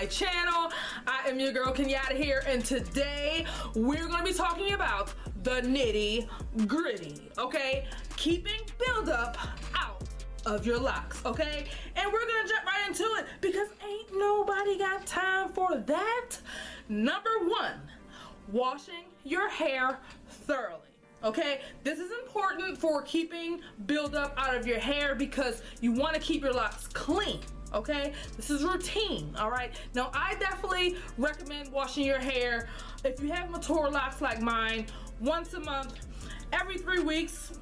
my channel. I am your girl Kenyata here, and today we're going to be talking about the nitty gritty, okay? Keeping buildup out of your locks, okay? And we're gonna jump right into it because ain't nobody got time for that. Number one, washing your hair thoroughly. Okay, this is important for keeping buildup out of your hair because you want to keep your locks clean. Okay, this is routine. All right, now I definitely recommend washing your hair if you have mature locks like mine once a month, every 3 weeks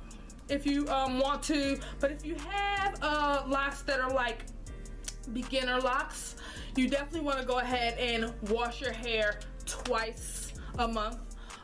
if you want to. But if you have locks that are like beginner locks, you definitely want to go ahead and wash your hair twice a month.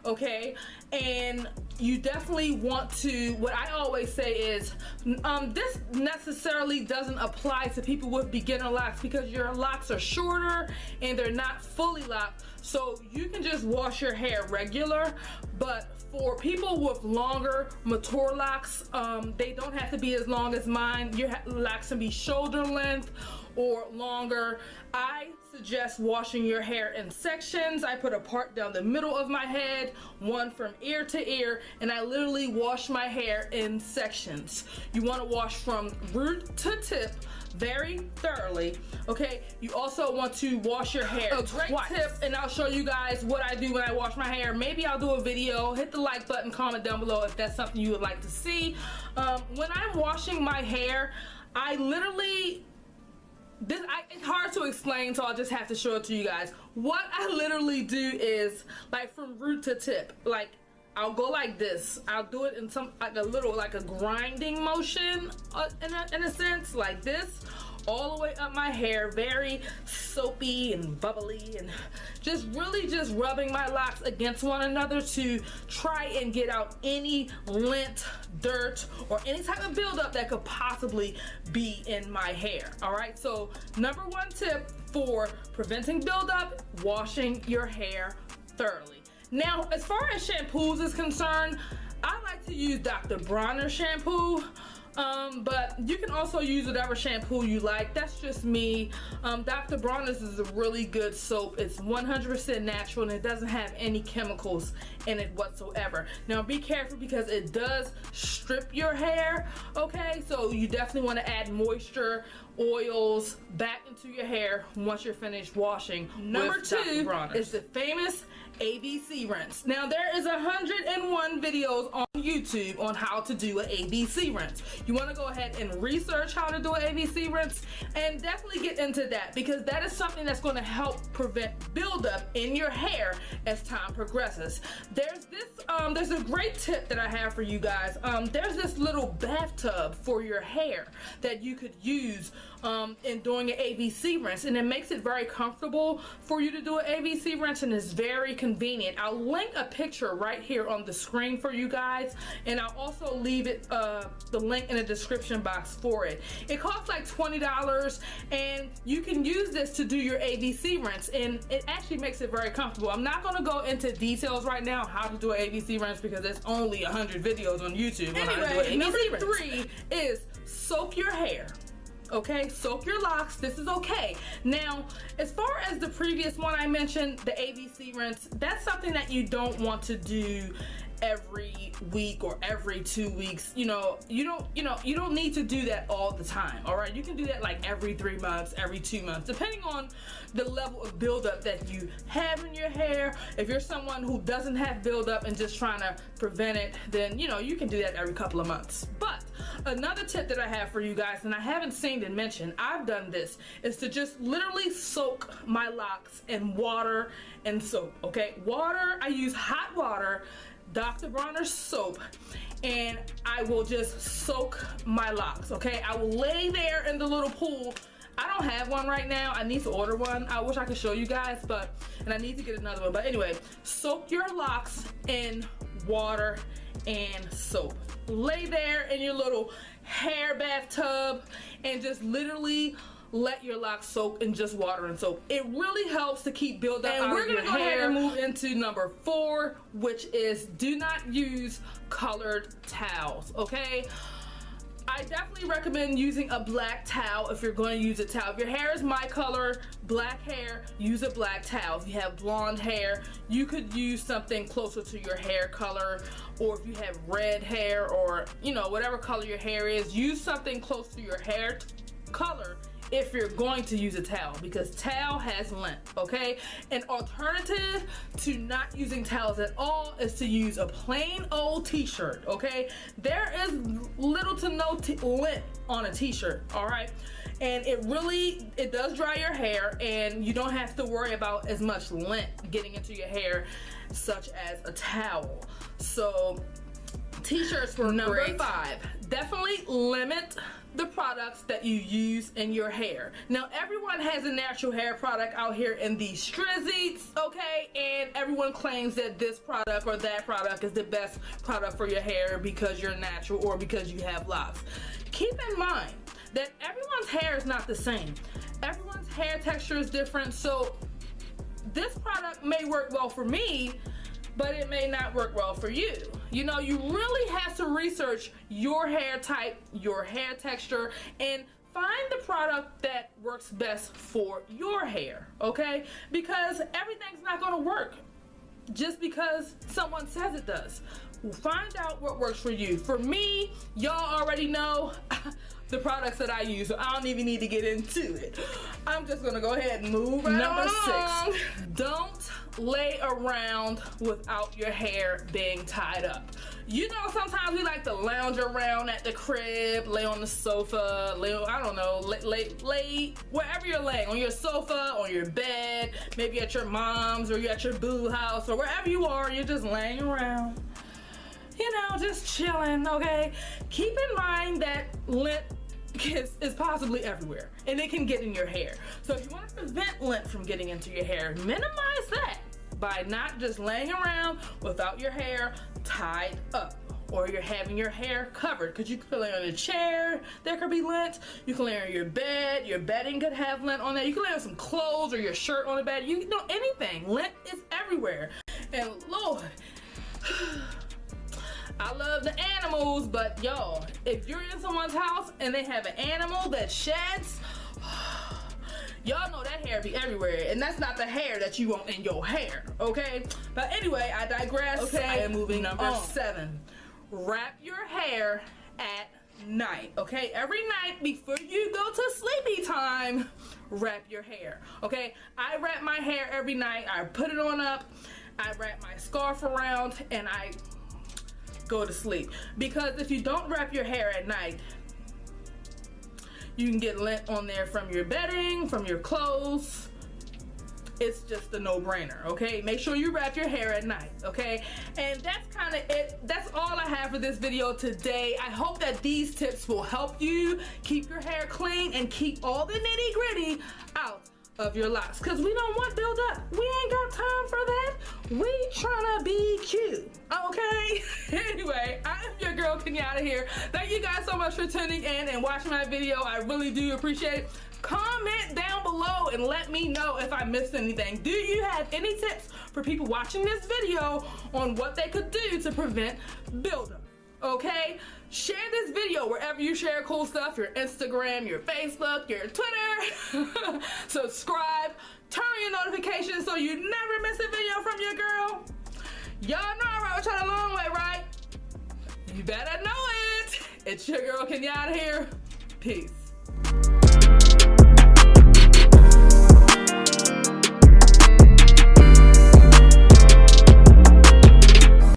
Okay, and you definitely want to, what I always say is, this necessarily doesn't apply to people with beginner locks because your locks are shorter and they're not fully locked, so you can just wash your hair regular. But for people with longer, mature locks, they don't have to be as long as mine. Your locks can be shoulder length or longer. I suggest washing your hair in sections. I put a part down the middle of my head, one from ear to ear, and I literally wash my hair in sections. You want to wash from root to tip very thoroughly. Okay, you also want to wash your hair twice. Tip, and I'll show you guys what I do when I wash my hair. Maybe I'll do a video. Hit the like button, comment down below if that's something you would like to see. When I'm washing my hair, I literally, it's hard to explain, so I'll just have to show it to you guys. What I literally do is, like, from root to tip, like, I'll go like this. I'll do it in some, like a little, like a grinding motion in a sense, like this, all the way up my hair, very soapy and bubbly, and just really just rubbing my locks against one another to try and get out any lint, dirt, or any type of buildup that could possibly be in my hair. All right, so number one tip for preventing buildup: washing your hair thoroughly. Now, as far as shampoos is concerned, I like to use Dr. Bronner shampoo. But you can also use whatever shampoo you like. That's just me. Dr. Bronner's is a really good soap. It's 100% natural and it doesn't have any chemicals in it whatsoever. Now be careful because it does strip your hair, okay? So you definitely want to add moisture, oils back into your hair once you're finished washing. Number two is the famous ABC rinse. Now there is 101 videos on YouTube on how to do an ABC rinse. You want to go ahead and research how to do an ABC rinse and definitely get into that because that is something that's going to help prevent buildup in your hair as time progresses. There's this there's a great tip that I have for you guys. There's this little bathtub for your hair that you could use in doing an ABC rinse, and it makes it very comfortable for you to do an ABC rinse, and it's very convenient. I'll link a picture right here on the screen for you guys, and I'll also leave it the link in the description box for it. It costs like $20, and you can use this to do your ABC rinse, and it actually makes it very comfortable. I'm not going to go into details right now how to do an ABC rinse because there's only 100 videos on YouTube. Anyway, number three is soak your hair. Okay, soak your locks. This is okay. Now, as far as the previous one I mentioned, the ABC rinse, that's something that you don't want to do every week or every 2 weeks. You don't need to do that all the time. All right, you can do that like every 3 months, every 2 months, depending on the level of buildup that you have in your hair. If you're someone who doesn't have buildup and just trying to prevent it, then you can do that every couple of months. But another tip that I have for you guys, and I haven't seen it mentioned, I've done this, is to just literally soak my locks in water and soap. Okay, water, I use hot water, Dr. Bronner soap, and I will just soak my locks. Okay, I will lay there in the little pool. I don't have one right now. I need to order one. I wish I could show you guys, and I need to get another one. But anyway, soak your locks in water and soap. Lay there in your little hair bathtub and just literally let your locks soak in just water and soap. It really helps to keep buildup out of your hair. And we're gonna go ahead and move into number 4, which is do not use colored towels, okay? I definitely recommend using a black towel if you're going to use a towel. If your hair is my color, black hair, use a black towel. If you have blonde hair, you could use something closer to your hair color, or if you have red hair, or you know, whatever color your hair is, use something close to your hair color if you're going to use a towel, because towel has lint, okay? An alternative to not using towels at all is to use a plain old t-shirt, okay? There is little to no lint on a t-shirt, all right? And it does dry your hair, and you don't have to worry about as much lint getting into your hair such as a towel. So t-shirts for number 5. Definitely limit the products that you use in your hair. Now, everyone has a natural hair product out here in these streets, okay? And everyone claims that this product or that product is the best product for your hair because you're natural or because you have locks. Keep in mind that everyone's hair is not the same. Everyone's hair texture is different, so this product may work well for me, but it may not work well for you. You know, you really have to research your hair type, your hair texture, and find the product that works best for your hair, okay? Because everything's not gonna work just because someone says it does. Find out what works for you. For me, y'all already know the products that I use, so I don't even need to get into it. I'm just gonna go ahead and move right Number along. 6, don't lay around without your hair being tied up. You know, sometimes we like to lounge around at the crib, lay on the sofa, I don't know, lay wherever you're laying, on your sofa, on your bed, maybe at your mom's or you're at your boo house or wherever you are, you're just laying around, you know, just chilling, okay? Keep in mind that lint is possibly everywhere and it can get in your hair. So if you want to prevent lint from getting into your hair, minimize that by not just laying around without your hair tied up, or you're having your hair covered, because you could lay on a chair, there could be lint. You can lay on your bed, your bedding could have lint on there. You can lay on some clothes or your shirt on the bed. You know, anything. Lint is everywhere. And Lord, I love the animals, but y'all, if you're in someone's house and they have an animal that sheds, y'all know that hair be everywhere, and that's not the hair that you want in your hair, okay? But anyway, I digress. Okay, I am moving number 7. Wrap your hair at night, okay? Every night before you go to sleepy time, wrap your hair, okay? I wrap my hair every night. I put it on up, I wrap my scarf around, and I go to sleep. Because if you don't wrap your hair at night, you can get lint on there from your bedding, from your clothes. It's just a no-brainer, okay? Make sure you wrap your hair at night, okay? And that's kind of it. That's all I have for this video today. I hope that these tips will help you keep your hair clean and keep all the nitty-gritty out of your locks, because we don't want build-up. We ain't got time for that. We tryna be cute, okay? Anyway, I am your girl Kenyata here. Thank you guys so much for tuning in and watching my video. I really do appreciate it. Comment down below and let me know if I missed anything. Do you have any tips for people watching this video on what they could do to prevent buildup? Okay? Share this video wherever you share cool stuff, your Instagram, your Facebook, your Twitter. Subscribe, turn on your notifications so you never miss a video from your girl. Y'all know I ride with y'all a long way, right? You better know it. It's your girl Kenyata here. Peace.